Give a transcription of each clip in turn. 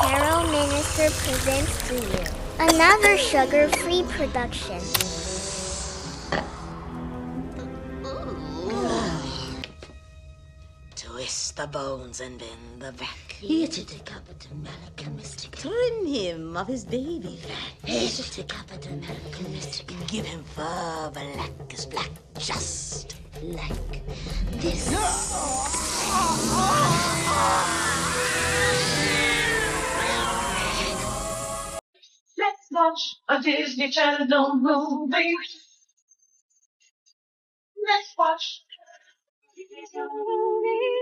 Carol Minister presents to you another sugar-free production. Twist the bones and bend the back. 𝒮𝓂𝓂𝓄𝓈. Trim him of his baby fat. 𝒮𝓂𝓂𝓄𝓈. Give him fur black as black, just Like this. Let's watch a Disney Channel movie. Let's watch a Disney Channel movie.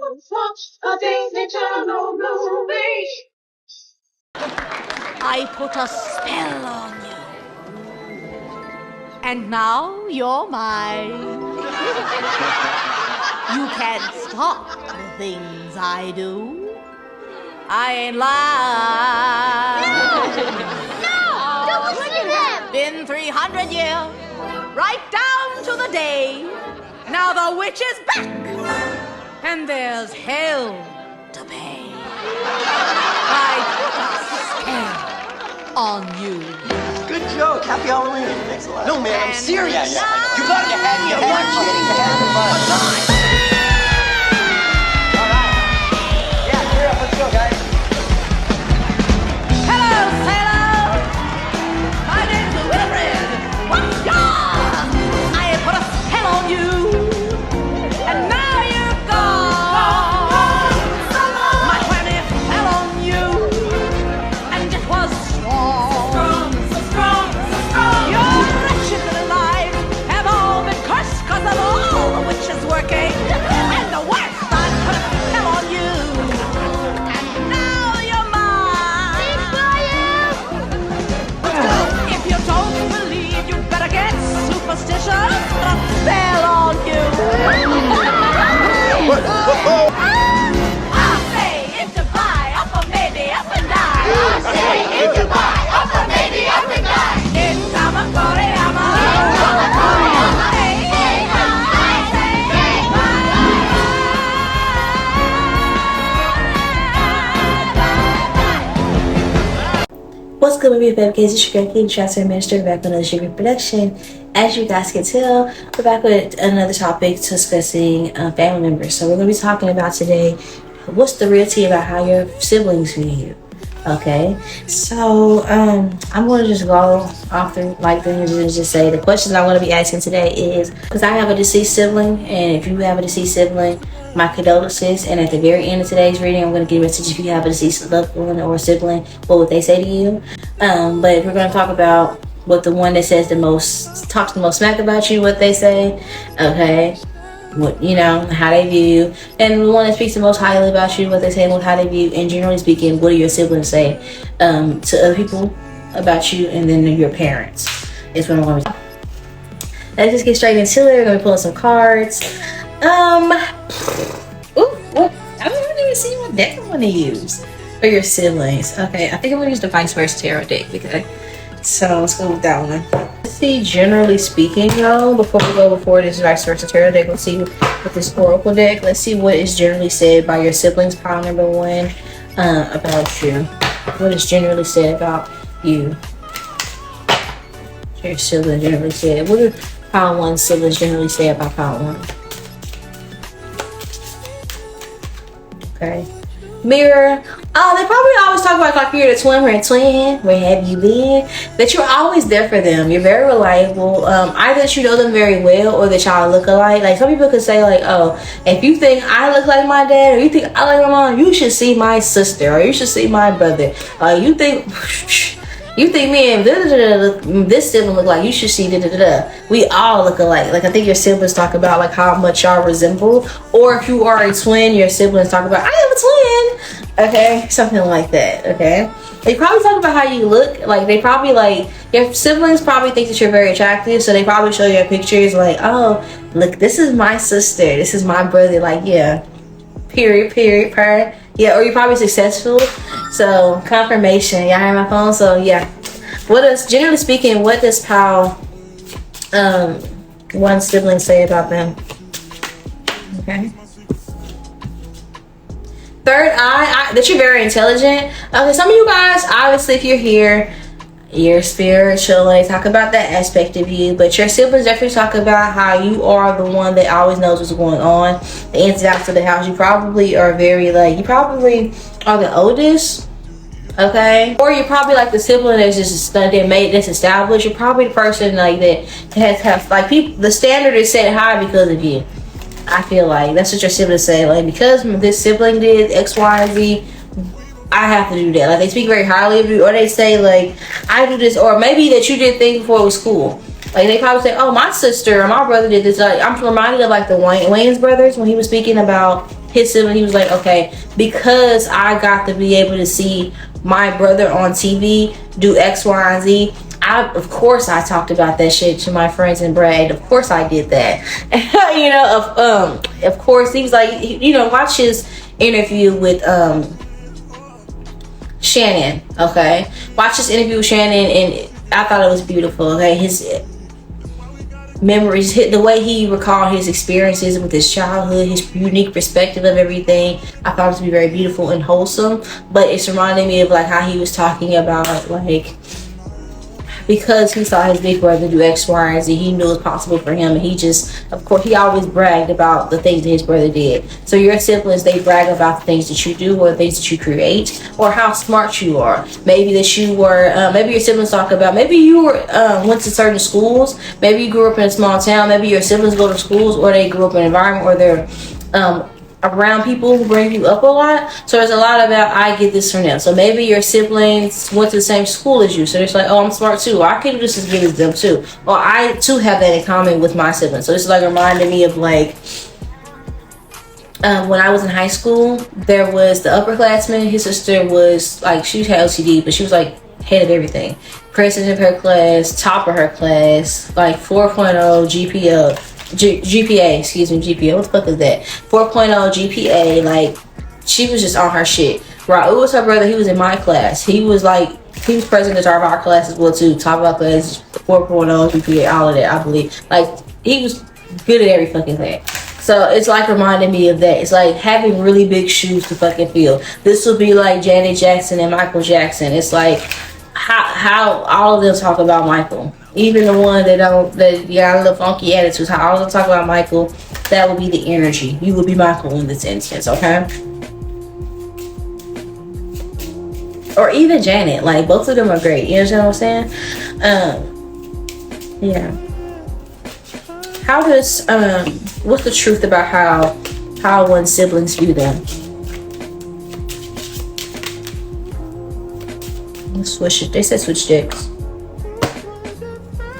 Let's watch a Disney Channel movie. I put a spell on you. And now you're mine. You can't stop the things I do. I ain't lying. No! Don't listen to him! Been 300 years, right down to the day. Now the witch is back, and there's hell to pay. I put a spell on you. Good joke. Happy Halloween. Thanks a lot. No, man, I'm And serious. now You got your head. You had kidding. You had fun. All right. Yeah, cheer up. Let's go, guys. Hello, sailor. My name's Wilfred. What's yours? I put a spell on you, and now you're gone. My twenty fell on you, and it was strong. So strong. Your wretched little life have all been cursed 'cause of all the witches working, and the worst I put a spell on you, and now you're mine. If you don't believe, you better get superstitious. Put a spell on you. I say if you buy up or maybe up and die. I say if you buy up or maybe up and die. It's I'm a party, I'm a hey, hey, I say hey, What's good, my beautiful kids? It's your girl, 𝒮𝓂𝓂𝓄𝓈, Transfer Minister, back with another sugar production. As you guys can tell, we're back with another topic discussing family members. So we're going to be talking about today, what's the real tea about how your siblings view you? Okay, so I'm going to just go off the and just say the questions I'm going to be asking today is, because I have a deceased sibling, and if you have a deceased sibling, my condolences. And at the very end of today's reading, I'm going to give a message if you have a deceased loved one or sibling, what would they say to you? But we're going to talk about what the one that says the most, talks the most smack about you, what they say. Okay, what, you know, how they view you, and the one that speaks the most highly about you, what they say, and how they view. And generally speaking, what do your siblings say to other people about you, and then your parents is what I'm going to be. Let's just get straight into it. We're going to be pulling some cards. Ooh, what? I don't even see what deck I want to use for your siblings. Okay, I think I'm going to use the Vice Versa Tarot deck. Okay, so let's go with that one. Let's see, generally speaking, though, before we go before this Vice Versa Tarot deck, let's see with this Oracle deck. Let's see what is generally said by your siblings, pile number one, about you. What is generally said about you? Your siblings generally said. What do pile one siblings generally say about pile one? Okay. Mirror. Oh, they probably always talk about like you're the twin or a twin. Where have you been? That you're always there for them. You're very reliable. Either that you know them very well or that y'all look alike. Like some people could say like, oh, if you think I look like my dad or you think I like my mom, you should see my sister or you should see my brother. You think me and this sibling look like, you should see we all look alike. Like I think your siblings talk about like how much y'all resemble, or if you are a twin, your siblings talk about I am a twin. Okay, something like that. Okay, they probably talk about how you look. Like they probably like your siblings probably think that you're very attractive, so they probably show you pictures like, oh look, this is my sister, this is my brother. Like yeah, period. Yeah, or you're probably successful. So confirmation. Y'all hear my phone? So yeah. What is, generally speaking, what does pile one sibling say about them. Okay. Third eye, that you're very intelligent. Okay, some of you guys, obviously, if you're here, you're spiritual. They talk about that aspect of you, but your siblings definitely talk about how you are the one that always knows what's going on, the ins and outs of the house. You probably are very, like, you probably are the oldest, okay? Or you're probably like the sibling that's just that made this established. You're probably the person like that has like people. The standard is set high because of you. I feel like that's what your siblings say. Like, because this sibling did X, Y, and Z, I have to do that. Like, they speak very highly of you, or they say like, I do this, or maybe that you did things before it was cool. Like, they probably say, oh, my sister or my brother did this. Like, I'm reminded of like the Wayne's brothers when he was speaking about his sibling. He was like, okay, because I got to be able to see my brother on TV do X, Y, and Z. Of course I talked about that shit to my friends and bragged. Of course I did that. You know, of course he was like, you know, watch his interview with Shannon. Okay, watch his interview with Shannon, and I thought it was beautiful. Okay, his memories, the way he recalled his experiences with his childhood, his unique perspective of everything, I thought it to be very beautiful and wholesome. But it's reminding me of like how he was talking about like, because he saw his big brother do X, Y, and Z, he knew it was possible for him, and he just, of course, he always bragged about the things that his brother did. So your siblings, they brag about the things that you do, or the things that you create, or how smart you are. Maybe that you were, maybe your siblings talk about, maybe you were went to certain schools, maybe you grew up in a small town, maybe your siblings go to schools, or they grew up in an environment where they're around people who bring you up a lot. So there's a lot about, I get this from them. So maybe your siblings went to the same school as you, so it's like, oh, I'm smart too, or I can do just as good as them too, or I too have that in common with my siblings. So it's like reminding me of like when I was in high school, there was the upperclassman. His sister was like, she had OCD, but she was like head of everything, president of her class, top of her class, like 4.0 GPA, excuse me, GPA, what the fuck is that? 4.0 GPA, like, she was just on her shit. Raul was her brother, he was in my class. He was president of our class as well too, top of our class, 4.0 GPA, all of that, I believe. Like, he was good at every fucking thing. So it's like reminding me of that. It's like having really big shoes to fucking fill. This will be like Janet Jackson and Michael Jackson. It's like how all of them talk about Michael. Even the one that got a little funky attitudes, how all of them talk about Michael, that would be the energy. You would be Michael in this instance, okay? Or even Janet, like both of them are great. You understand what I'm saying? Yeah. How does what's the truth about how one's siblings view them? Let's switch it. They said switch dicks.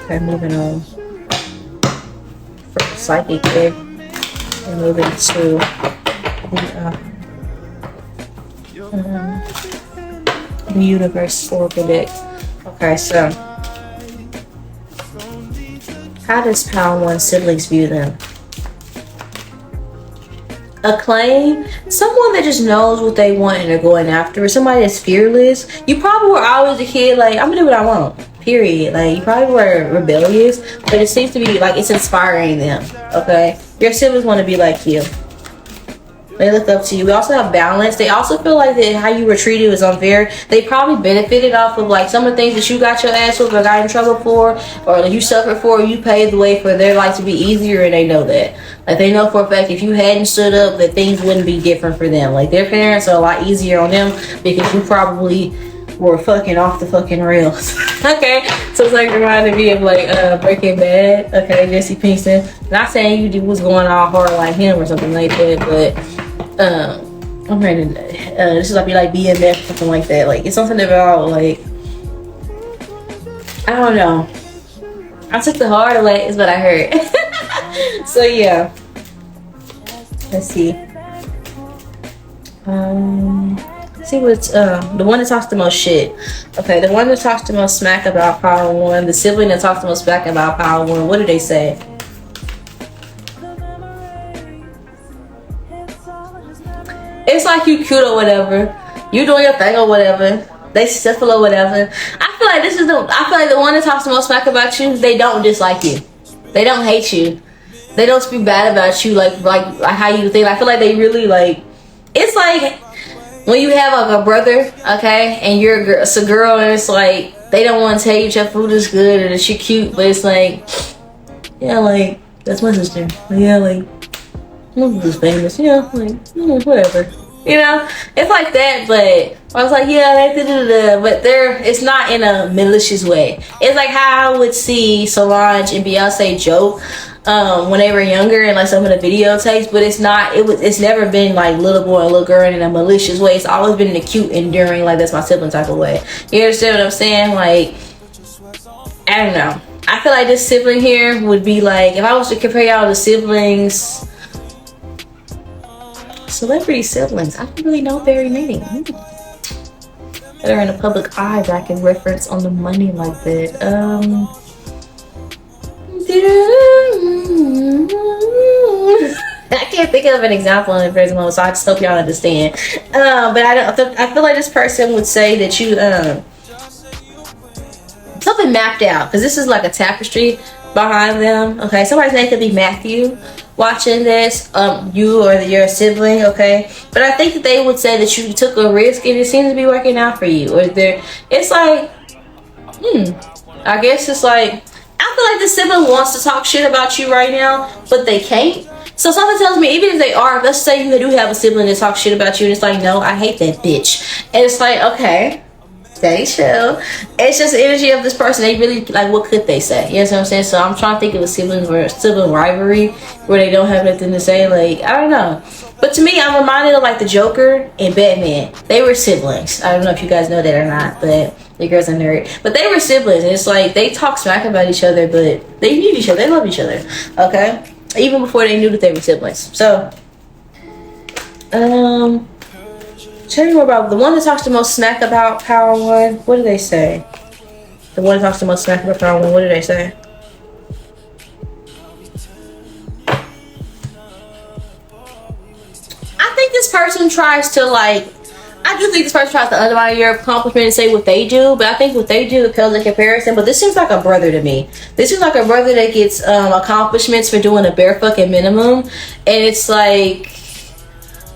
Okay, moving on from psychic egg and moving to the universe oracle deck. Okay, so how does one's siblings view them? Acclaim, someone that just knows what they want and they're going after it. Somebody that's fearless. You probably were always a kid like, I'm gonna do what I want, period. Like, you probably were rebellious, but it seems to be like it's inspiring them, okay? Your siblings want to be like you. They look up to you. We also have balance. They also feel like that how you were treated was unfair. They probably benefited off of like some of the things that you got your ass with or got in trouble for, or that you suffered for. You paved the way for their life to be easier, and they know that. Like, they know for a fact if you hadn't stood up, that things wouldn't be different for them. Like, their parents are a lot easier on them because you probably were fucking off the fucking rails. Okay, so it's like reminding me of like Breaking Bad. Okay, Jesse Pinkman. Not saying you was going all hard like him or something like that, but I'm ready to, this is like BMF or something like that. Like, it's something about like, I don't know, I took the hard way is what I heard. So yeah, let's see. See what's the one that talks the most shit. Okay, the one that talks the most smack about Power One, the sibling that talks the most smack about Power One. What do they say? It's like you cute or whatever, you doing your thing or whatever, they successful or whatever. I feel like the one that talks the most smack about you, they don't dislike you. They don't hate you. They don't speak bad about you like how you think. I feel like they really like. It's like when you have like a brother, okay, and you're it's a girl, and it's like they don't want to tell you your food is good or that you're cute, but it's like, yeah, like that's my sister. Yeah, like this is famous. Yeah, like whatever. You know, it's like that, but I was like, yeah, but it's not in a malicious way. It's like how I would see Solange and Beyonce joke when they were younger and like some of the videotapes, but it's never been like little boy and little girl in a malicious way. It's always been in a cute, enduring, like that's my sibling type of way. You understand what I'm saying? Like, I don't know. I feel like this sibling here would be like, if I was to compare y'all to siblings, celebrity siblings, I don't really know very many that are in the public eye that I can reference on the money like that. I can't think of an example in the present moment, so I just hope y'all understand. But I feel like this person would say that you something mapped out, because this is like a tapestry behind them. Okay, somebody's name could be Matthew watching this, you or your sibling, okay, but I think that they would say that you took a risk and it seems to be working out for you, or it's like I guess it's like, I feel like the sibling wants to talk shit about you right now, but they can't. So something tells me, even if they are, let's say you do have a sibling that talks shit about you and it's like, no, I hate that bitch, and it's like, okay, stay chill. It's just the energy of this person. They really, like, what could they say? You know what I'm saying? So I'm trying to think of a sibling rivalry where they don't have nothing to say. Like, I don't know. But to me, I'm reminded of like the Joker and Batman. They were siblings. I don't know if you guys know that or not, but the girls are nerd. But they were siblings, and it's like they talk smack about each other, but they need each other. They love each other. Okay? Even before they knew that they were siblings. So, tell me more about the one that talks the most smack about Power One. What do they say? The one that talks the most smack about Power One. What do they say? I think this person tries to I do think this person tries to undermine your accomplishment and say what they do, but I think what they do pales in comparison. But this seems like a brother to me. This seems like a brother that gets accomplishments for doing a bare fucking minimum, and it's like,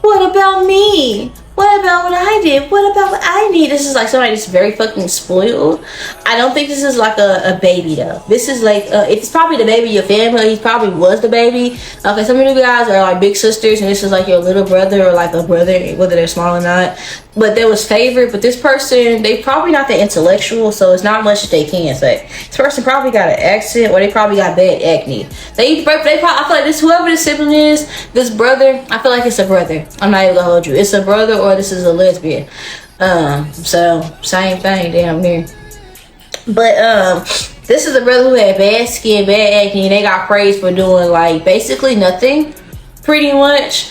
what about me? What about what I did? What about what I need? This is like somebody that's very fucking spoiled. I don't think this is like a baby though. This is like, it's probably the baby of your family. He probably was the baby. Okay, some of you guys are like big sisters and this is like your little brother or like a brother, whether they're small or not. But there was favorite, but this person, they probably not that intellectual, so it's not much that they can say. This person probably got an accent or they probably got bad acne. They probably, I feel like this, whoever the sibling is, this brother, I feel like it's a brother. I'm not even gonna hold you. It's a brother or this is a lesbian. So same thing damn near. But this is a brother who had bad skin, bad acne, and they got praised for doing like basically nothing, pretty much.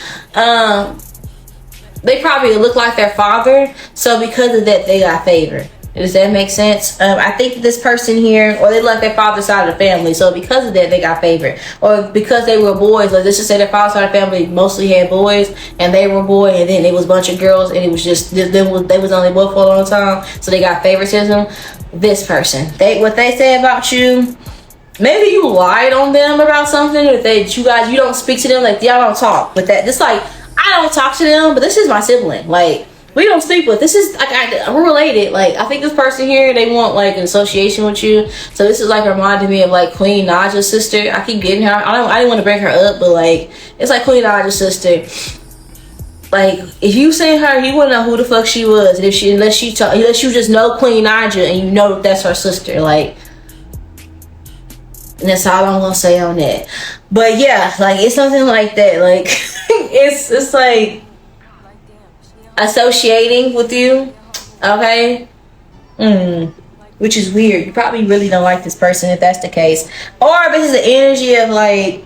They probably look like their father, so because of that they got favored. Does that make sense? I think this person here, or they left their father's side of the family, so because of that they got favored. Or because they were boys, like let's just say their father's side of the family mostly had boys, and they were boy, and then it was a bunch of girls, and it was just they was only both for a long time, so they got favoritism. This person, what they say about you, maybe you lied on them about something, or you don't speak to them, like y'all don't talk. But that, just like I don't talk to them, but this is my sibling, like. We don't speak, but this is like we're related. Like I think this person here, they want like an association with you. So this is like reminding me of like Queen Naja's sister. I keep getting her. I didn't want to bring her up, but like it's like Queen Naja's sister. Like if you seen her, you wouldn't know who the fuck she was. And unless you just know Queen Naja and you know that's her sister. Like, and that's all I'm gonna say on that. But yeah, like it's something like that. Like it's like associating with you, okay, which is weird. You probably really don't like this person if that's the case, or if this is the energy of like,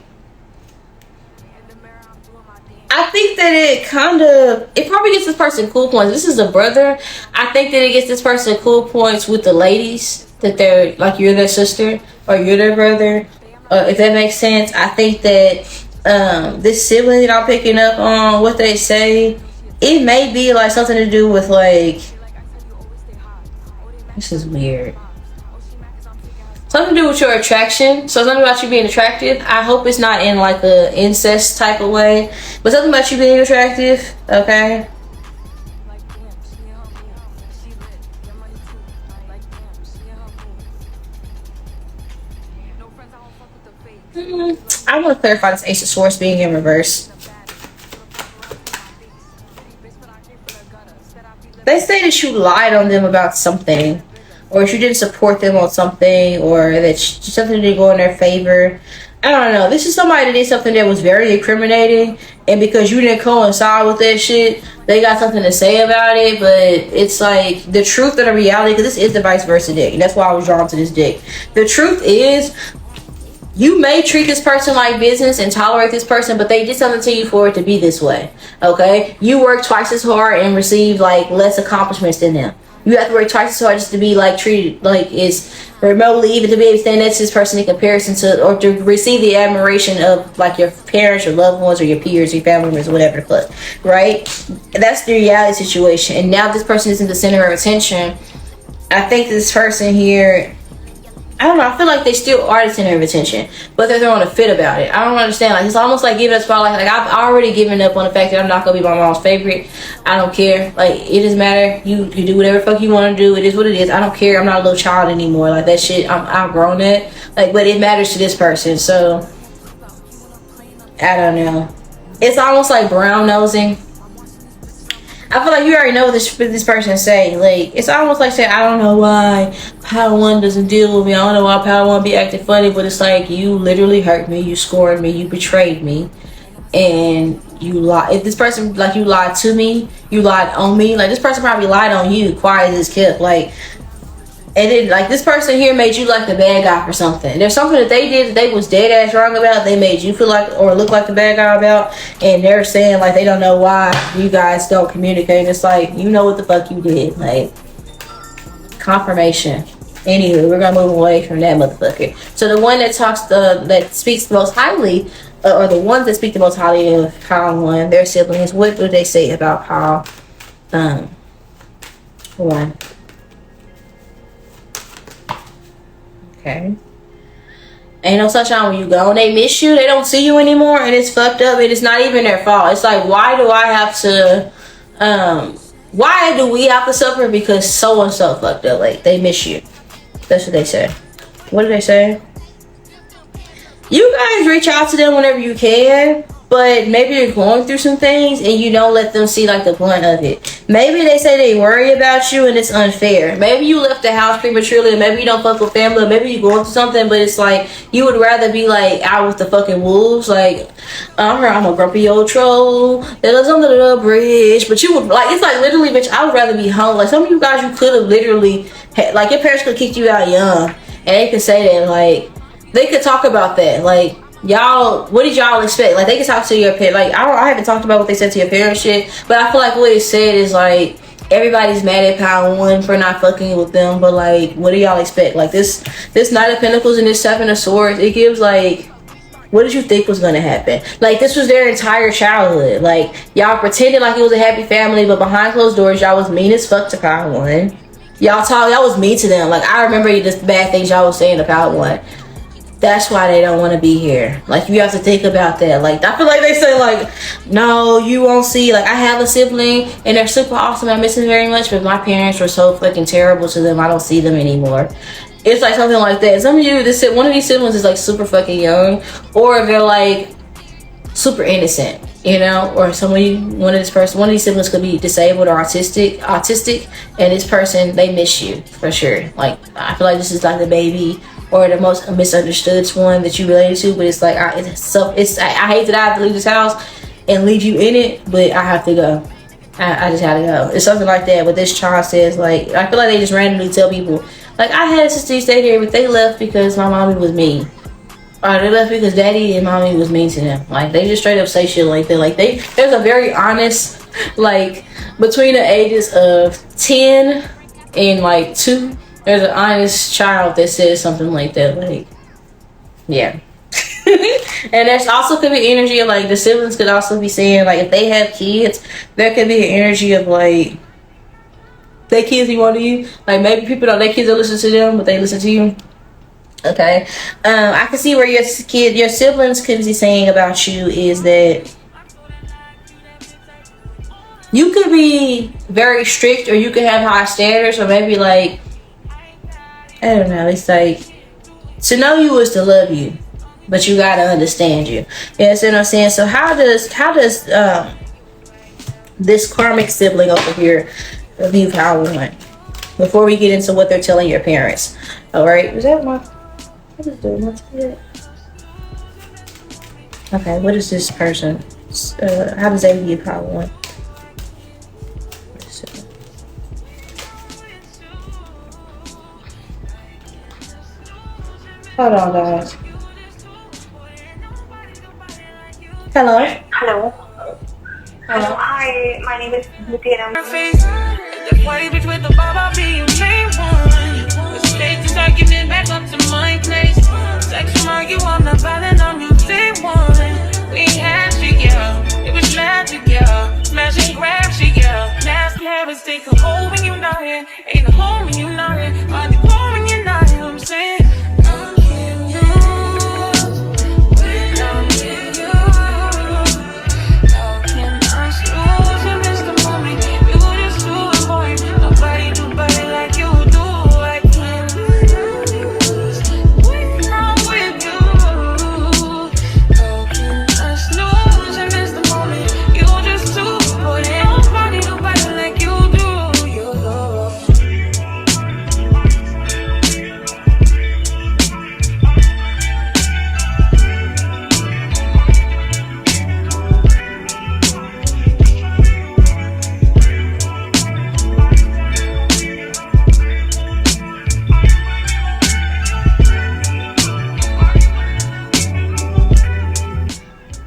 I think that it probably gets this person cool points. This is a brother. I think that it gets this person cool points with the ladies, that they're like you're their sister or you're their brother, if that makes sense. I think that this sibling that I'm picking up on, what they say, it may be like something to do with like, this is weird. Something something to do with your attraction. So something about you being attractive. I hope it's not in like a incest type of way, but something about you being attractive. Okay. I want to clarify this Ace of Swords being in reverse. They say that you lied on them about something, or you didn't support them on something, or that something didn't go in their favor. I don't know. This is somebody that did something that was very incriminating, and because you didn't coincide with that shit, they got something to say about it. But it's like the truth and the reality, because this is the vice versa deck, and that's why I was drawn to this deck. The truth is, you may treat this person like business and tolerate this person, but they did something to you for it to be this way. Okay? You work twice as hard and receive like less accomplishments than them. You have to work twice as hard just to be like treated like it's remotely, even to be able to stand next to this person in comparison to, or to receive the admiration of like your parents, your loved ones, or your peers, your family members, or whatever the fuck. Right? That's the reality situation. And now this person isn't the center of attention. I think this person here, I don't know, I feel like they still are the center of attention, but they're throwing a fit about it. I don't understand. Like, it's almost like giving a spotlight. Like, I've already given up on the fact that I'm not going to be my mom's favorite. I don't care. Like, it doesn't matter. You do whatever the fuck you want to do. It is what it is. I don't care. I'm not a little child anymore. Like, that shit, I'm outgrown it. Like, but it matters to this person. So, I don't know. It's almost like brown nosing. I feel like you already know what this person say. Like, it's almost like saying, I don't know why Padawan doesn't deal with me. I don't know why Padawan be acting funny, but it's like, you literally hurt me, you scorned me, you betrayed me, and you lied. If this person, like, you lied to me, you lied on me. Like, this person probably lied on you, quiet as kept. Like, and then, like, this person here made you like the bad guy for something. There's something that they did that they was dead ass wrong about. They made you feel like or look like the bad guy about. And they're saying, like, they don't know why you guys don't communicate. It's like, you know what the fuck you did. Like, confirmation. Anywho, we're going to move away from that motherfucker. So the one that talks, that speaks the most highly, or the ones that speak the most highly of Padawan, their siblings, what do they say about how, one. Okay. Ain't no sunshine when you go. They miss you. They don't see you anymore, and it's fucked up. And it's not even their fault. It's like, why do I have to? Why do we have to suffer because so and so fucked up? Like, they miss you. That's what they say. What do they say? You guys reach out to them whenever you can, but maybe you're going through some things and you don't let them see like the point of it. Maybe they say they worry about you and it's unfair. Maybe you left the house prematurely, and maybe you don't fuck with family, or maybe you're going through something, but it's like you would rather be like out with the fucking wolves. Like, I'm a grumpy old troll that lives under the bridge. But you would like, it's like literally, bitch, I would rather be home. Like, some of you guys, you could have literally had, like, your parents could have kicked you out young, and they could say that, like, they could talk about that, like, y'all, what did y'all expect? Like, they can talk to your parents. Like, I haven't talked about what they said to your parents shit, but I feel like what it said is like, everybody's mad at Padawan for not fucking with them, but like, what do y'all expect? Like, this Knight of Pentacles and this Seven of Swords, it gives like, what did you think was gonna happen? Like, this was their entire childhood. Like, y'all pretended like it was a happy family, but behind closed doors, y'all was mean as fuck to Padawan. Y'all was mean to them. Like, I remember the bad things y'all was saying to Padawan. That's why they don't want to be here. Like, you have to think about that. Like, I feel like they say, like, no, you won't see. Like, I have a sibling, and they're super awesome. I miss them very much, but my parents were so fucking terrible to them. I don't see them anymore. It's like something like that. Some of you, one of these siblings is like super fucking young, or they're like super innocent, you know? Or one of these siblings could be disabled or autistic, and this person, they miss you for sure. Like, I feel like this is like the baby or the most misunderstood one that you related to, but it's like, I hate that I have to leave this house and leave you in it, but I have to go. I just had to go. It's something like that. But this child says, like, I feel like they just randomly tell people, like, I had a sister who stayed here, but they left because my mommy was mean. Or they left because daddy and mommy was mean to them. Like, they just straight up say shit like that. Like, there's a very honest, like, between the ages of 10 and like 2, there's an honest child that says something like that. Like, yeah. And there's also could be energy of like, the siblings could also be saying, like, if they have kids, there could be an energy of like, their kids be wanting you. Like, maybe people don't, their kids don't listen to them, but they listen to you. Okay. I can see where your siblings could be saying about you is that you could be very strict, or you could have high standards, or maybe like, I don't know, it's like, to know you is to love you, but you gotta understand you. You understand what I'm saying? So how does this karmic sibling over here view power one? Before we get into what they're telling your parents. Alright, is that my, what is doing? What's it? Okay, what is this person? How does they view power one? Hold on, guys. Hello. Hello. Hello. Hi, my name is Bhuti and I'm The party bitch with the baba be your main one. The stage is argument back up to my place. Sex from argue, I'm not violent, I'm your day one. We had shit, yeah. It was magic, yeah. Smash and grab shit, yeah. Nasty habits take a hold when you're not here. Ain't a home when you're not here. Find the home when you're not here, I'm saying.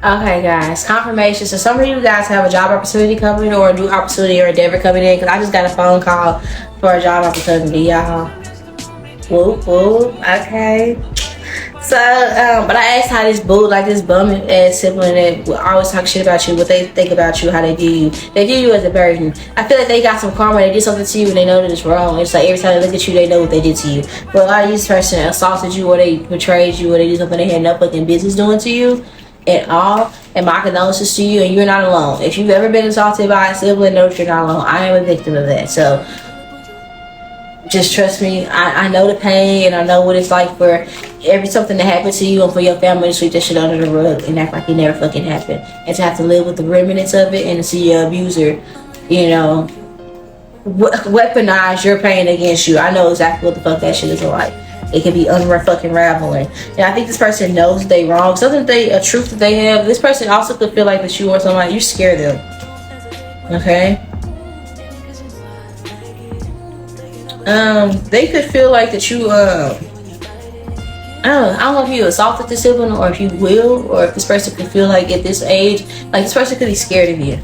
Okay, guys, confirmation. So some of you guys have a job opportunity coming, or a new opportunity or endeavor coming in, because I just got a phone call for a job opportunity, y'all. Whoop whoop. Okay. So but I asked how this boo, like this bum ass sibling that always talk shit about you, what they think about you, how they view you. They view you as a burden. I feel like they got some karma. They did something to you and they know that it's wrong. It's like every time they look at you, they know what they did to you. But a lot of these person assaulted you, or they betrayed you, or they did something they had no fucking business doing to you at all. And my condolences to you, and you're not alone. If you've ever been assaulted by a sibling, know that you're not alone. I am a victim of that. So just trust me, I know the pain, and I know what it's like for something that happened to you and for your family to sweep that shit under the rug and act like it never fucking happened, and to have to live with the remnants of it, and to see your abuser, you know, weaponize your pain against you. I know exactly what the fuck that shit is like. It can be unraveling. And I think this person knows they wrong. Something a truth that they have. This person also could feel like that you or somebody, you scare them. Okay? They could feel like that you, I don't know if you assaulted this sibling, or if you will, or if this person could feel like at this age, like this person could be scared of you.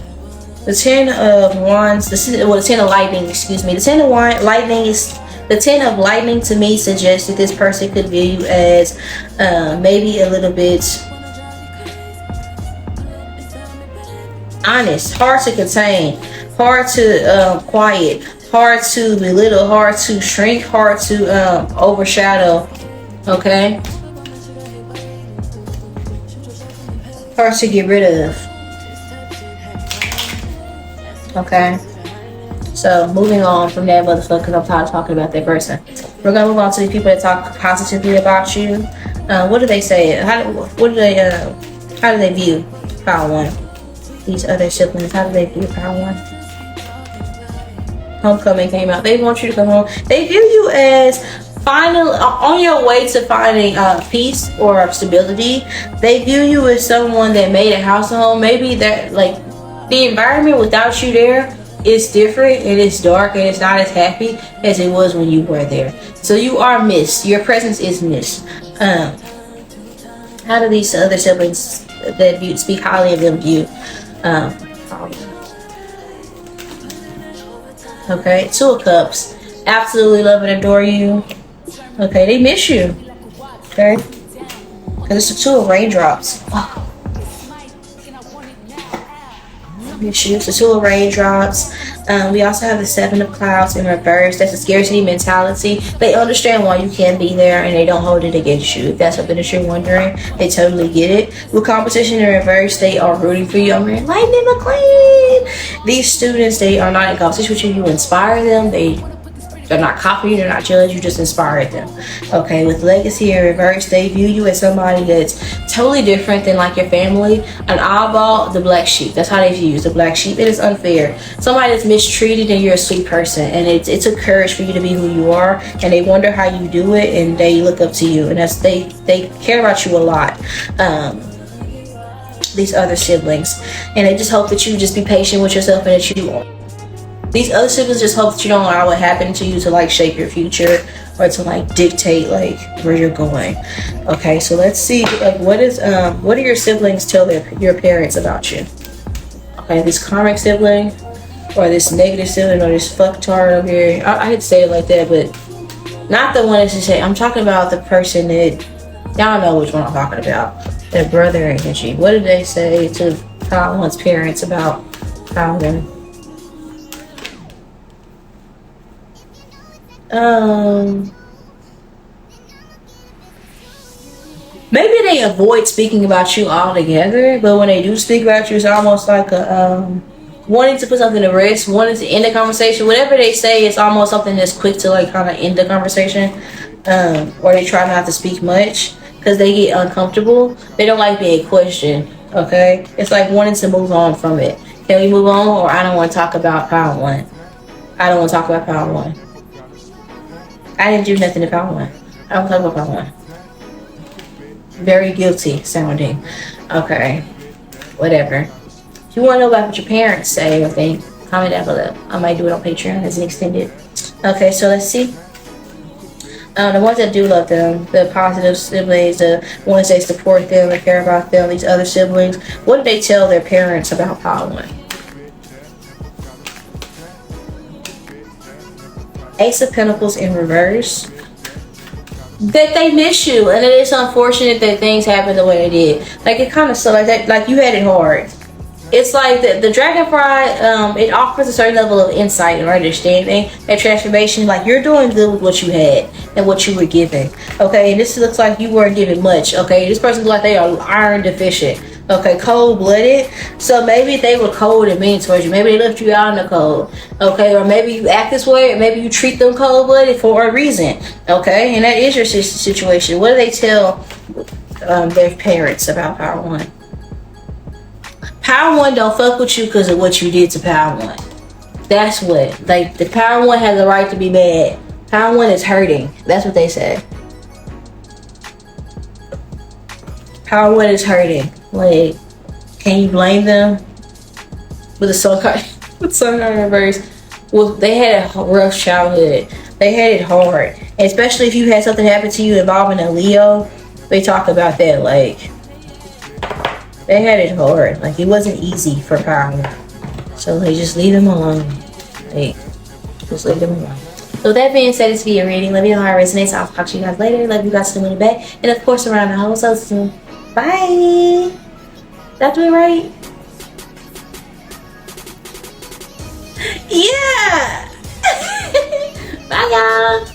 The 10 of Wands, the 10 of Lightning, excuse me. The 10 of Lightning is, the 10 of Lightning to me suggests that this person could view you as maybe a little bit honest, hard to contain, hard to quiet, hard to belittle, hard to shrink, hard to overshadow. Okay? Hard to get rid of. Okay? So moving on from that motherfucker, because I'm tired of talking about that person. We're gonna move on to the people that talk positively about you. What do they say? How do they view Power One? These other siblings, how do they view Power One? Homecoming came out. They want you to come home. They view you as finally on your way to finding peace or stability. They view you as someone that made a house home. Maybe that, like, the environment without you there is different, and it's dark, and it's not as happy as it was when you were there. So you are missed. Your presence is missed. How do these other siblings that speak highly of them view? Okay, 2 of Cups. Absolutely love and adore you. Okay, they miss you. Okay, because it's the 2 of Raindrops. Oh. issues. The 2 of raindrops. We also have the 7 of clouds in reverse. That's a scarcity mentality. They understand why you can't be there and they don't hold it against you. If that's something that you're wondering, they totally get it. With competition in reverse, they are rooting for you. I'm hearing Lightning McQueen. These students, they are not in competition with you. You inspire them. They're not copying, they're not jealous, you just inspired them. Okay, with legacy in reverse, they view you as somebody that's totally different than like your family. An oddball, the black sheep. That's how they view you, the black sheep. It is unfair. Somebody that's mistreated and you're a sweet person. And it took courage for you to be who you are. And they wonder how you do it and they look up to you. And that's they care about you a lot. These other siblings. And they just hope that you just be patient with yourself and that you these other siblings just hope that you don't allow what happened to you to like shape your future or to like dictate like where you're going. Okay, so let's see like what do your siblings tell your parents about you? Okay, this karmic sibling or this negative sibling or this fucktard over here. I hate to say it like that, but not the one that you say. I'm talking about the person that y'all know which one I'm talking about. Their brother energy. What did they say to Colin's parents about Colin? Maybe they avoid speaking about you altogether, but when they do speak about you, it's almost like a wanting to put something to rest, wanting to end the conversation. Whatever they say, it's almost something that's quick to like kind of end the conversation, or they try not to speak much because they get uncomfortable. They don't like being questioned. Okay, it's like wanting to move on from it. Can we move on, or I don't want to talk about Power One. I don't want to talk about Power One. I didn't do nothing to Power One. I don't talk about Power One. Very guilty sounding. Okay. Whatever. If you want to know about what your parents say or think, comment down below. I might do it on Patreon as an extended. Okay, so let's see. The ones that do love them, the positive siblings, the ones that support them and care about them, these other siblings, what do they tell their parents about Power One? Ace of Pentacles in reverse. That they miss you, and it is unfortunate that things happen the way they did. Like it kind of so like that, like you had it hard. It's like the dragonfly. It offers a certain level of insight and understanding and transformation. Like you're doing good with what you had and what you were given. Okay, and this looks like you weren't given much. Okay, this person looks like they are iron deficient. Okay, cold-blooded. So maybe they were cold and mean towards you. Maybe they left you out in the cold. Okay, or maybe you act this way, or maybe you treat them cold-blooded for a reason. Okay, and that is your situation. What do they tell their parents about Power One? Power One don't fuck with you because of what you did to Power One. That's what. Like, the Power One has the right to be mad. Power One is hurting. That's what they say. Power One is hurting. Like, can you blame them? With the sun card in reverse. Well, they had a rough childhood. They had it hard. And especially if you had something happen to you involving a Leo, they talk about that. Like, they had it hard. Like, it wasn't easy for Power One. So, like, just leave them alone. Like, just leave them alone. So, with that being said, this video reading. Let me know how it resonates. I'll talk to you guys later. Love you guys to the back. And, of course, around the house. So soon. Bye. Did I do it right? Yeah. Bye, y'all.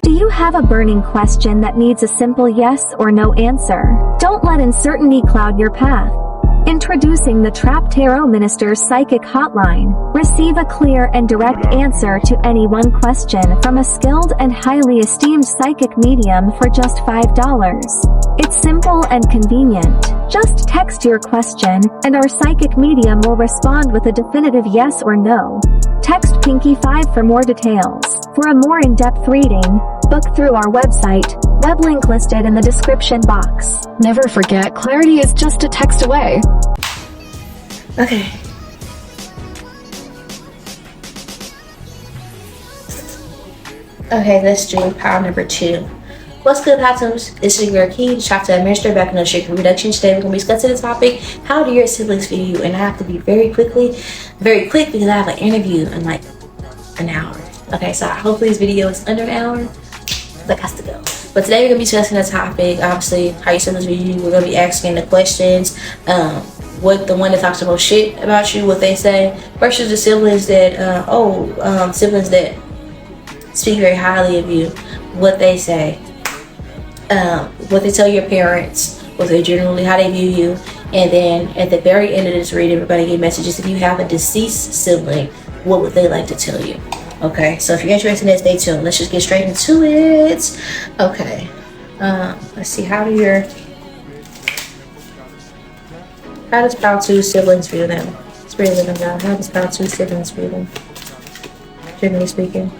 Do you have a burning question that needs a simple yes or no answer? Don't let uncertainty cloud your path. Introducing the Trapped Tarot Minister's Psychic Hotline. Receive a clear and direct answer to any one question from a skilled and highly esteemed psychic medium for just $5. It's simple and convenient. Just text your question, and our psychic medium will respond with a definitive yes or no. Text Pinky5 for more details. For a more in-depth reading, book through our website, web link listed in the description box. Never forget, clarity is just a text away. Okay. Okay, let's do pile number 2. What's good, Patoms? This is your key chapter administrator back in the Shaker Reduction. Today we're going to be discussing the topic, how do your siblings view you? And I have to be very quick because I have an interview in like an hour. Okay, so hopefully this video is under an hour. That has to go. But today we're going to be discussing the topic, obviously, how your siblings view you. We're going to be asking the questions. what the one that talks the most shit about you, what they say, versus the siblings that siblings that speak very highly of you, what they say, what they tell your parents, what they generally, how they view you. And then at the very end of this reading, we're going to get messages. If you have a deceased sibling, what would they like to tell you? Okay, so if you're interested in that, stay tuned. Let's just get straight into it. Okay, let's see, how does 𝒮𝓂𝓒𝓒 siblings view them? Spirit of them down. How does 𝒮𝓂𝓒𝓒 siblings view them? Generally speaking.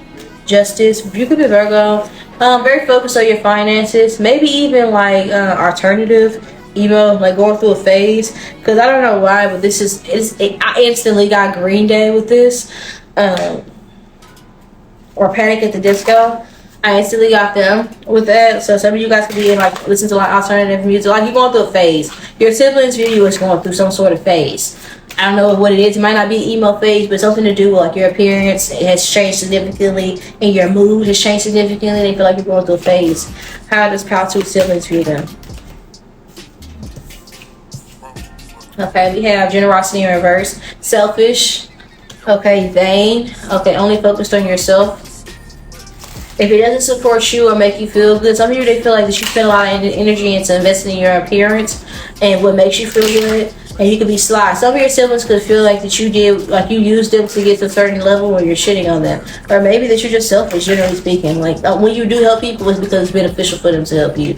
Justice, you could be Virgo. Very focused on your finances. Maybe even like alternative, like going through a phase. Because I don't know why, but I instantly got Green Day with this. Or Panic at the Disco. I instantly got them with that. So some of you guys could be in, like, listen to like alternative music. Like, you're going through a phase. Your siblings view you as going through some sort of phase. I don't know what it is. It might not be an emo phase, but something to do with like your appearance. It has changed significantly, and your mood has changed significantly. They feel like you're going through a phase. How does 𝒮𝓂𝓒𝓒 siblings view them? Okay, we have generosity in reverse. Selfish. Okay, vain. Okay, only focused on yourself. If it doesn't support you or make you feel good, some of you, they feel like that you spend a lot of energy into investing in your appearance and what makes you feel good, and you could be sly. Some of your siblings could feel like that you used them to get to a certain level where you're shitting on them, or maybe that you're just selfish, generally speaking. Like, when you do help people, it's because it's beneficial for them to help you.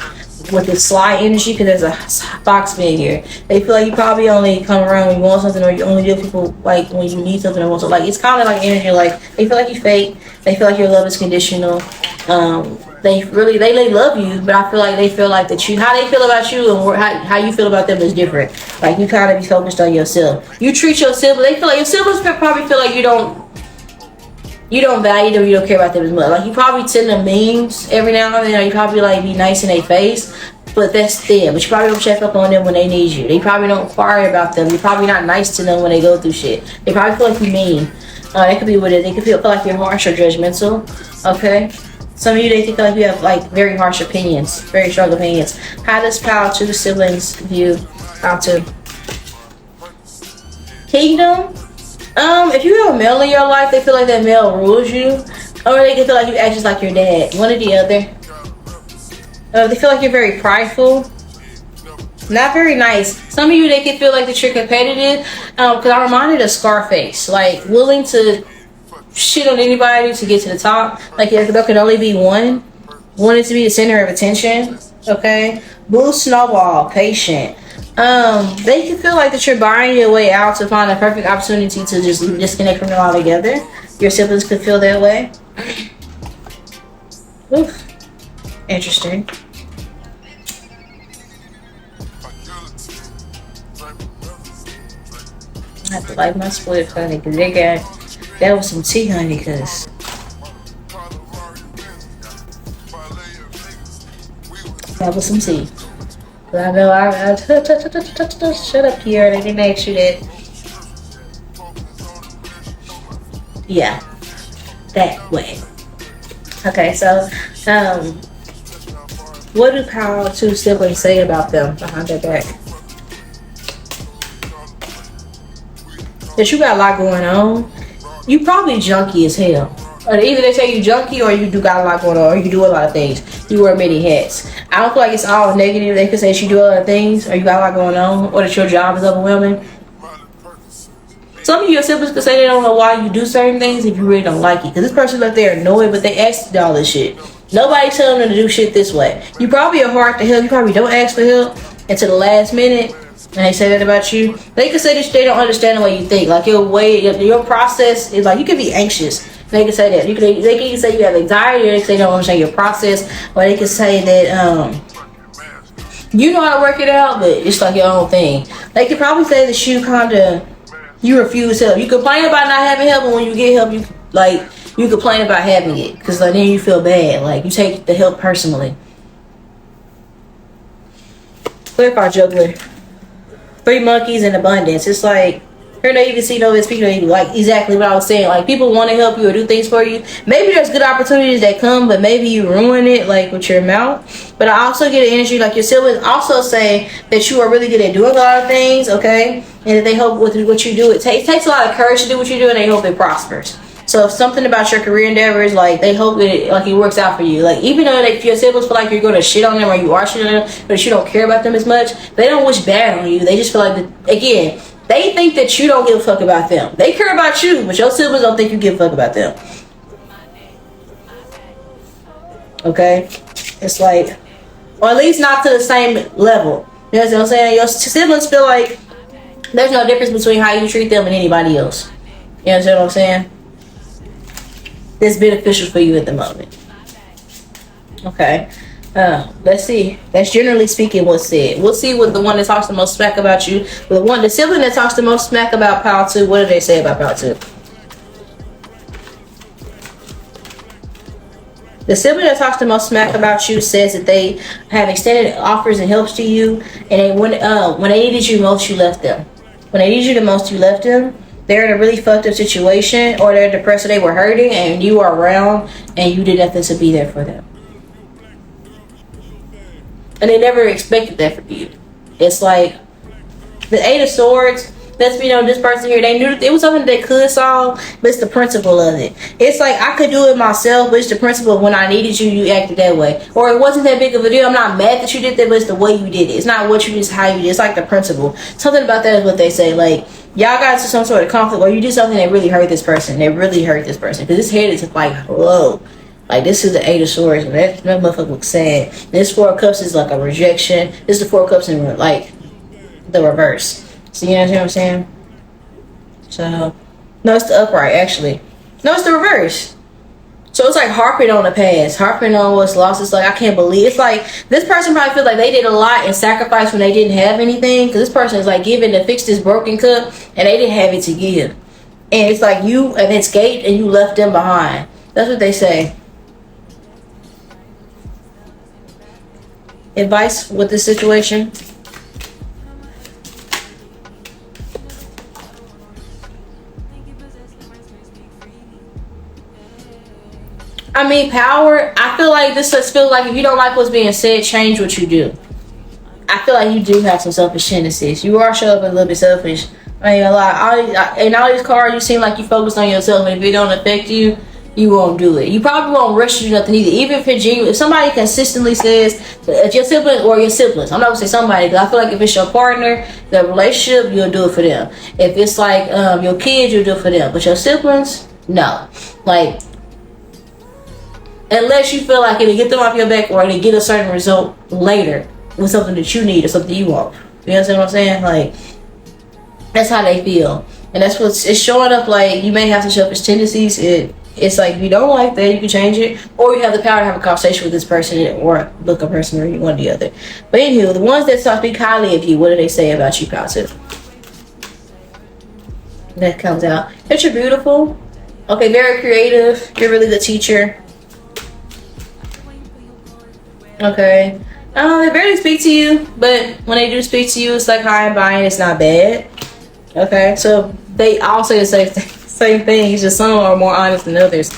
With this sly energy, because there's a fox being here, they feel like you probably only come around when you want something, or you only deal with people like when you need something or want something. Like, it's kind of like energy. Like, they feel like you fake. They feel like your love is conditional. They love you, but I feel like they feel like that how they feel about you and how you feel about them is different. Like, you kind of be focused on yourself. You treat your siblings. They feel like your siblings probably feel like you don't value them, you don't care about them as much. Like, you probably send them memes every now and then, or you probably like be nice in their face, but that's them. But you probably don't check up on them when they need you. They probably don't inquire about them. You're probably not nice to them when they go through shit. They probably feel like you mean. That could be what it is. They could feel like you're harsh or judgmental. Okay? Some of you, they think like you have like very harsh opinions, very strong opinions. How does 𝒮𝓂𝓒𝓒 siblings view 𝒮𝓂𝓒𝓒? Kingdom. If you have a male in your life, they feel like that male rules you, or they can feel like you act just like your dad. One or the other. They feel like you're very prideful, not very nice. Some of you, they can feel like that you're competitive. Because I'm reminded of Scarface, like willing to shit on anybody to get to the top. Like, there can only be one. Wanted to be the center of attention. Okay. Blue snowball, patient. They can feel like that you're buying your way out to find a perfect opportunity to just disconnect from them altogether. Your siblings could feel that way. Oof. Interesting. I have to light my split, honey, because that was some tea, honey, because that was some tea. But I know I shut up here. They didn't ask you that. Yeah, that way. Okay, so what do 𝒮𝓂𝓒𝓒 siblings say about them behind their back? That you got a lot going on. You probably junky as hell. Or either they say you junky, or you do got a lot going on, or you do a lot of things. You wear many hats. I don't feel like it's all negative. They could say that you do a lot of things, or you got a lot going on, or that your job is overwhelming. Some of your siblings could say they don't know why you do certain things if you really don't like it. Because this person up there annoyed, but they asked all this shit. Nobody telling them to do shit this way. You probably are hard to help. You probably don't ask for help until the last minute. And they say that about you. They could say that they don't understand the way you think. Like, your process is like, you could be anxious. They can say that. They can say you have anxiety, or they can say they don't understand your process, or they can say that you know how to work it out, but it's like your own thing. They could probably say that you refuse help. You complain about not having help, and when you get help, you complain about having it, because like, then you feel bad. Like, you take the help personally. Clarify juggler. 3 monkeys in abundance. It's like Her naivety, no, it's speaking like exactly what I was saying. Like, people want to help you or do things for you. Maybe there's good opportunities that come, but maybe you ruin it, like with your mouth. But I also get an energy like your siblings also say that you are really good at doing a lot of things, okay? And that they hope with what you do, it takes a lot of courage to do what you do, and they hope it prospers. So if something about your career endeavors, like, they hope that it works out for you. Like, even though your siblings feel like you're going to shit on them or you are shitting on them, but you don't care about them as much, they don't wish bad on you. They just feel like, again, they think that you don't give a fuck about them. They care about you, but your siblings don't think you give a fuck about them. Okay? It's like, or at least not to the same level. You know what I'm saying? Your siblings feel like there's no difference between how you treat them and anybody else. You understand what I'm saying? That's beneficial for you at the moment. Okay. Let's see. That's generally speaking what's said. We'll see what the one that talks the most smack about you. The sibling that talks the most smack about 𝒯𝒾𝓂𝓒, what do they say about 𝒯𝒾𝓂𝓒? The sibling that talks the most smack about you says that they have extended offers and helps to you, and when they needed you most, you left them. When they needed you the most, you left them. They're in a really fucked up situation, or they're depressed, or they were hurting, and you are around, and you did nothing to be there for them. And they never expected that from you. It's like the 8 of Swords. Let's be known, this person here, they knew that it was something they could solve, but it's the principle of it. It's like, I could do it myself, but it's the principle of when I needed you, you acted that way. Or it wasn't that big of a deal. I'm not mad that you did that, but it's the way you did it. It's not what you did, it's how you did it. It's like the principle. Something about that is what they say. Like, y'all got into some sort of conflict, or you did something that really hurt this person. They really hurt this person. Because his head is like, whoa. Like, this is the 8 of Swords, and that motherfucker looks sad. This 4 of Cups is like a rejection. This is the 4 of Cups in like the reverse. So you understand what I'm saying? So, no, it's the upright, actually. No, it's the reverse. So it's like harping on the past, harping on what's lost. It's like, I can't believe. It's like, this person probably feels like they did a lot and sacrificed when they didn't have anything. Because this person is like giving to fix this broken cup, and they didn't have it to give. And it's like you have escaped and you left them behind. That's what they say. Advice with this situation? I mean, power. I feel like this feels like if you don't like what's being said, change what you do. I feel like you do have some selfish tendencies. You are showing up a little bit selfish. I mean, a lot. In all these cards, you seem like you focus on yourself, and if it don't affect you, you won't do it. You probably won't rush to do nothing either. Even if it's genuine, if somebody consistently says it's your sibling or your siblings, I'm not gonna say somebody, because I feel like if it's your partner, the relationship, you'll do it for them. If it's like your kids, you'll do it for them. But your siblings, no. Like, unless you feel like it'll get them off your back, or it'll get a certain result later with something that you need or something you want. You understand what I'm saying? Like, that's how they feel, and that's what's it's showing up. Like, you may have some selfish tendencies. It's like, if you don't like that, you can change it, or you have the power to have a conversation with this person, or look a person, or one or the other. But anywho, the ones that speak highly of you, what do they say about you, 𝒯𝒾𝓂𝓒? That comes out that you're beautiful. Okay, very creative. You're a really good teacher. Okay. They barely speak to you, but when they do speak to you, it's like high and by, and it's not bad. Okay, so they all say the same thing. It's just some are more honest than others.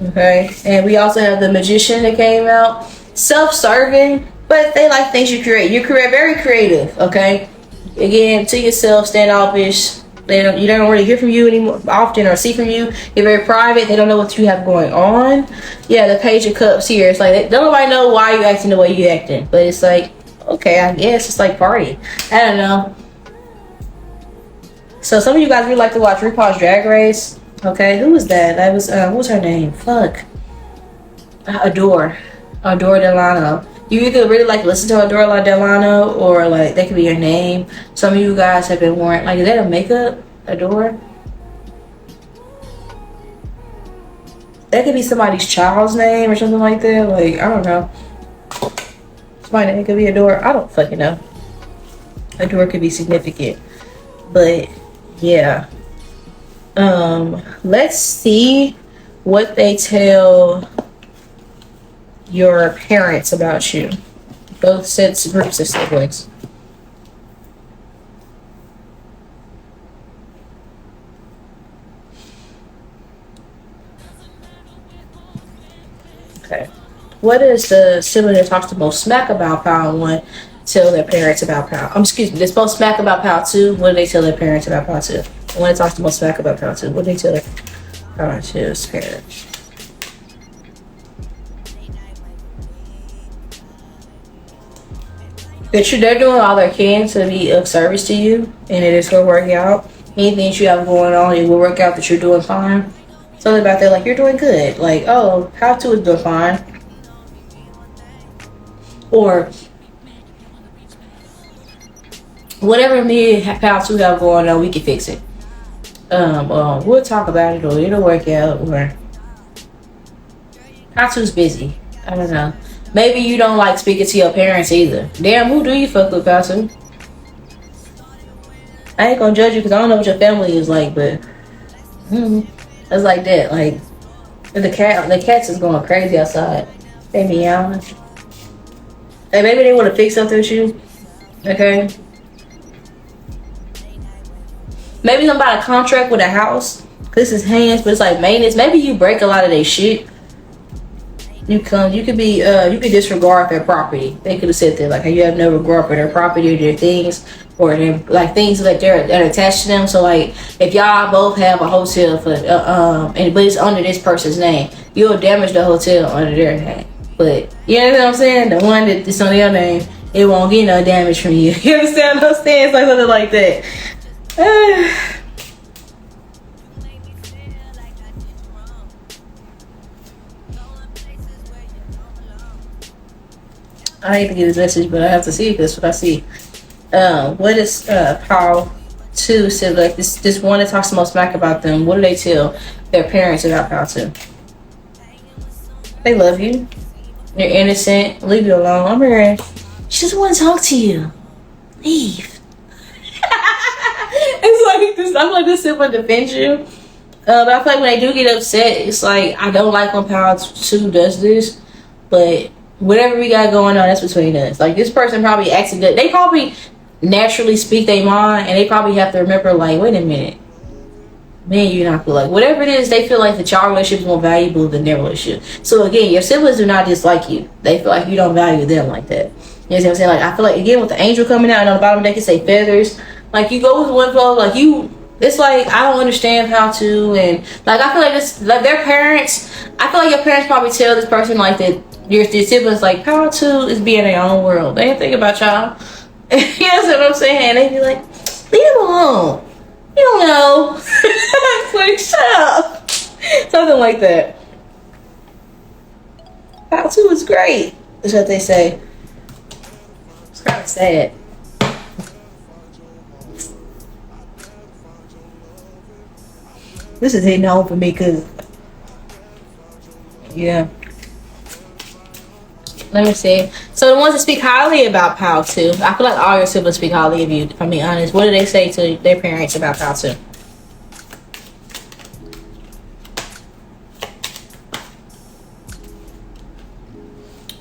Okay, and we also have the Magician that came out. Self-serving, but they like things you create. You create very creative. Okay, again, to yourself, standoffish. You don't really hear from you anymore often, or see from you. You're very private. They don't know what you have going on. Yeah, the Page of Cups here. It's like, don't nobody know why you acting the way you acting. But it's like, okay, I guess it's like party. I don't know. So some of you guys really like to watch RuPaul's Drag Race. Okay, who was that? That was what was her name? Fuck. Adore Delano. You either really like to listen to Adore Delano, or like that could be your name. Some of you guys have been wearing, like, is that a makeup? Adore? That could be somebody's child's name or something like that. Like, I don't know. Somebody name could be Adore. I don't fucking know. Adore could be significant. But yeah. Let's see what they tell your parents about you. Both groups of siblings. What is the sibling that talks the most smack about Pal 1 tell their parents about Pal? Excuse me, they're supposed to smack about Pal 2. What do they tell their parents about Pal 2? The one that talks the most smack about Pal 2. What do they tell their Pal 2's parents? They're doing all they can to be of service to you, and it is going to work out. Anything that you have going on, it will work out that you're doing fine. Something about that, like, you're doing good. Like, oh, Pal 2 is doing fine. Or whatever me and Pal 2 have going on, we can fix it. We'll talk about it, or it'll work out. Or Pal 2's busy. I don't know. Maybe you don't like speaking to your parents either. Damn, who do you fuck with, Pal 2? I ain't gonna judge you because I don't know what your family is like, but it's like that. Like the cats is going crazy outside. They meowing. Hey, maybe they want to fix something with you. Okay. Maybe somebody buy a contract with a house. This is hands, but it's like maintenance. Maybe you break a lot of their shit. You could disregard their property. They could have said that, like, you have no regard for their property or their things, or their, like, things that are attached to them. So, like, if y'all both have a hotel for but it's under this person's name, you'll damage the hotel under their name. But you know what I'm saying? The one that's on their name, it won't get no damage from you. You understand what I'm saying? It's like something like that. I hate to get this message, but I have to see if that's what I see. What is Pal 2 said, like this one that talks the most smack about them? What do they tell their parents about Pal 2? They love you. You're innocent. Leave you alone. I'm here. She doesn't want to talk to you. Leave. It's like this. I'm like this sibling defends you. But I feel like when they do get upset, it's like I don't like when Pal 2 does this, but whatever we got going on, that's between us. Like, this person probably accidentally, they probably naturally speak their mind, and they probably have to remember, like, wait a minute, man, you're not cool. Like, whatever it is, they feel like that y'all relationship is more valuable than their relationship. So again, your siblings do not dislike you. They feel like you don't value them like that. You know what I'm saying? Like, I feel like, again, with the angel coming out, and on the bottom they can say feathers. Like, you go with one flow, like, it's like, I don't understand how to, and like, I feel like this, like, their parents, I feel like your parents probably tell this person, like, that your siblings, like, Pal 2 is being in their own world. They ain't think about y'all. You know what I'm saying? They be like, leave him alone. You don't know. It's like, shut up. Something like that. Pal 2 is great, is what they say. It's kind of sad. This is hitting home for me because, yeah. Let me see. So the ones that speak highly about Pal 2, I feel like all your siblings speak highly of you, if I'm being honest. What do they say to their parents about Pal 2?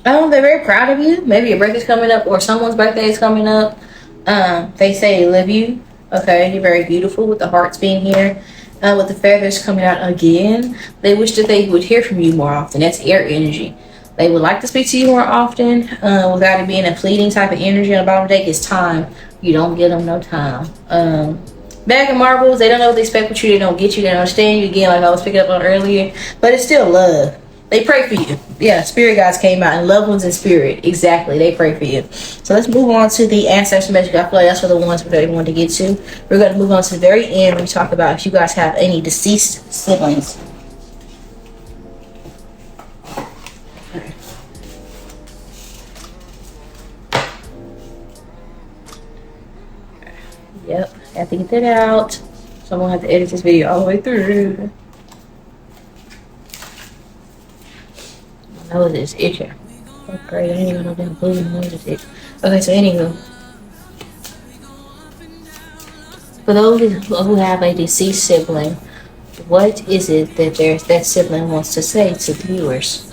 They're very proud of you. Maybe your birthday's coming up or someone's birthday is coming up. They say they love you. Okay, you're very beautiful with the hearts being here. With the feathers coming out again. They wish that they would hear from you more often. That's air energy. They would like to speak to you more often without it being a pleading type of energy. On the bottom deck is time. You don't give them no time. Bag of marbles, they don't know what they expect with you. They don't get you. They don't understand you. Again, like I was picking up on earlier. But it's still love. They pray for you. Yeah, spirit guides came out. And loved ones in spirit. Exactly. They pray for you. So let's move on to the ancestral message. I feel like that's for the ones that we want to get to. We're going to move on to the very end when we talk about if you guys have any deceased siblings. Yep, I have to get that out. So I'm gonna have to edit this video all the way through. My nose is itching. Oh great, I didn't even know that blue nose is itching. Okay, so anywho. For those who have a deceased sibling, what is it that that sibling wants to say to the viewers?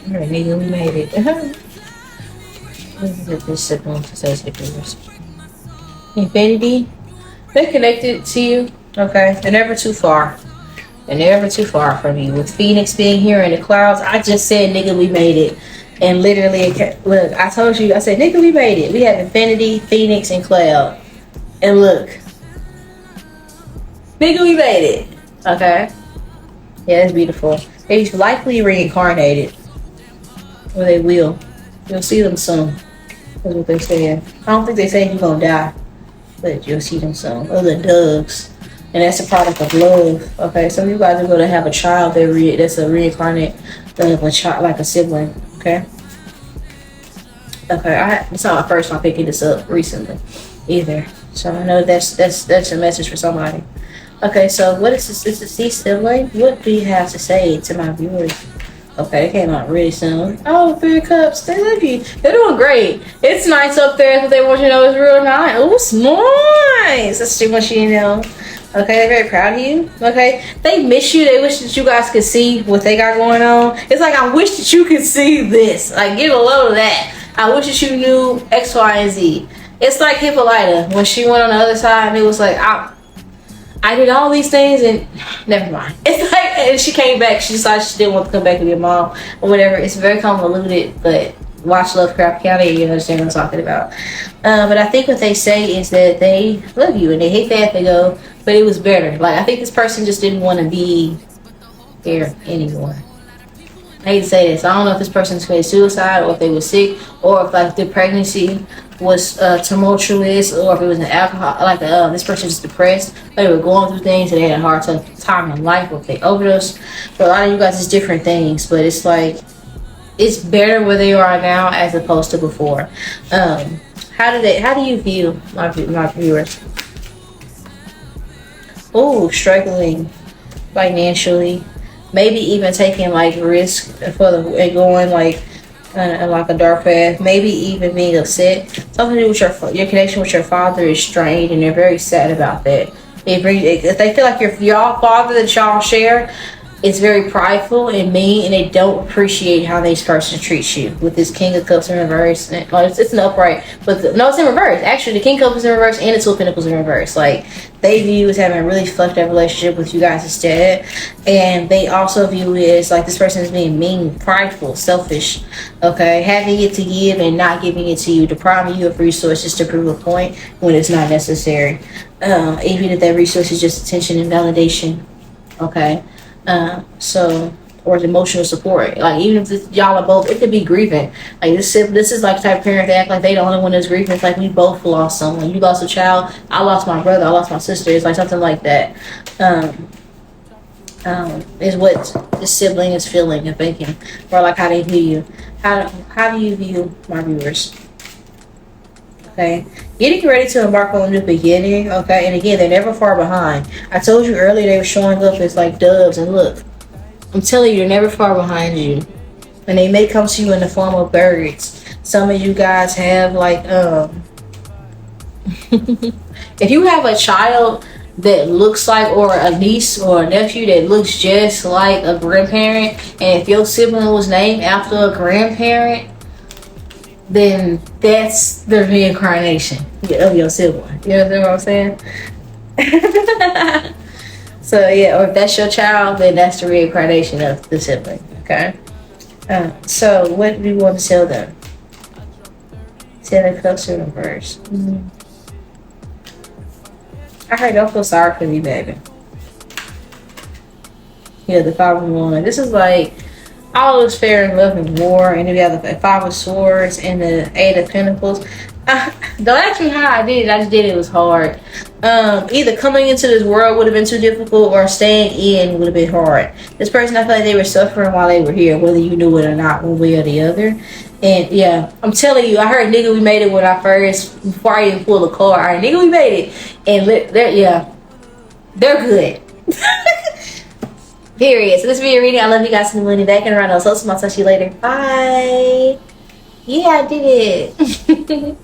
Alright, nigga, we made it. What is it this sibling wants to say to the viewers? Infinity, they're connected to you. Okay, they're never too far. They're never too far from you. With Phoenix being here in the clouds, I just said, nigga, we made it. And literally, look, I told you, I said, nigga, we made it. We have Infinity, Phoenix, and Cloud. And look, nigga, we made it. Okay? Yeah, it's beautiful. They're likely reincarnated. Or they will. You'll see them soon. That's what they said. I don't think they say you're gonna die. But you'll see them soon. Those are doves. And that's a product of love. Okay, some of you guys are going to have a child that's a reincarnate of a child, like a sibling. Okay. Okay, it's not my first time picking this up recently either. So I know that's a message for somebody. Okay, so what is this? Is this the sibling? What do you have to say to my viewers? Okay, it came out really soon. Oh, 3 cups. They love you. They're doing great. It's nice up there, but they want you to know it's real nice. Oh, it's nice. That's too much, you know. Okay, they're very proud of you. Okay, they miss you. They wish that you guys could see what they got going on. It's like, I wish that you could see this. Like, get a load of that. I wish that you knew X, Y, and Z. It's like Hippolyta when she went on the other side and it was like, I did all these things and never mind. It's like, and she came back. She decided she didn't want to come back and be a mom or whatever. It's very convoluted, but watch Lovecraft County and you understand what I'm talking about. But I think what they say is that they love you and they hate that they go, but it was better. Like, I think this person just didn't want to be there anymore. I hate to say this. I don't know if this person's committed suicide or if they were sick or if like the pregnancy was tumultuous or if it was an alcohol, like this person was depressed. They were going through things and they had a hard time in life or if they overdosed. For a lot of you guys, it's different things, but it's like, it's better where they are now as opposed to before. How do you view my viewers? Oh, struggling financially, maybe even taking like risk and going like a dark path, maybe even being upset. Something to do with your connection with your father is strained and they're very sad about that. If they feel like y'all father that y'all share is very prideful and mean, and they don't appreciate how this person treats you. With this King of Cups in reverse, it's an upright, but no, it's in reverse. Actually, the King of Cups is in reverse and the Two of Pentacles in reverse. Like, they view you as having a really fucked up relationship with you guys instead, and they also view it as like this person is being mean, prideful, selfish. Okay, having it to give and not giving it to you, depriving you of resources to prove a point when it's not necessary. Even if that resource is just attention and validation. Okay. Or emotional support. Like, even if y'all are both, it could be grieving. Like, this is like the type of parent that act like they the only one that's grieving. It's like we both lost someone. You lost a child, I lost my brother, I lost my sister. It's like something like that. Is what the sibling is feeling and thinking, or like how they view you. How do you view my viewers? Okay, getting ready to embark on a new beginning. Okay, and again, they're never far behind. I told you earlier they were showing up as like doves, and look, I'm telling you, they're never far behind you, and they may come to you in the form of birds. Some of you guys have like if you have a child that looks like, or a niece or a nephew that looks just like a grandparent, and if your sibling was named after a grandparent, then that's the reincarnation of your sibling. You know what I'm saying? So yeah, or if that's your child, then that's the reincarnation of the sibling. Okay. So what do you want to tell them? Ten of Cups in reverse. I heard don't feel sorry for me, baby. Yeah, the 5 of Wands. This is like, all is fair in love and war, and then we have the 5 of Swords and the 8 of Pentacles. Don't ask me how I did it. I just did it. It was hard. Either coming into this world would have been too difficult, or staying in would have been hard. This person, I feel like they were suffering while they were here, whether you knew it or not, one way or the other. And yeah, I'm telling you, I heard nigga we made it when before I even pulled the card. All right, nigga we made it, and they're good. Period. So this video reading. I love you guys. Money back and around. I'll talk to you later. Bye. Yeah, I did it.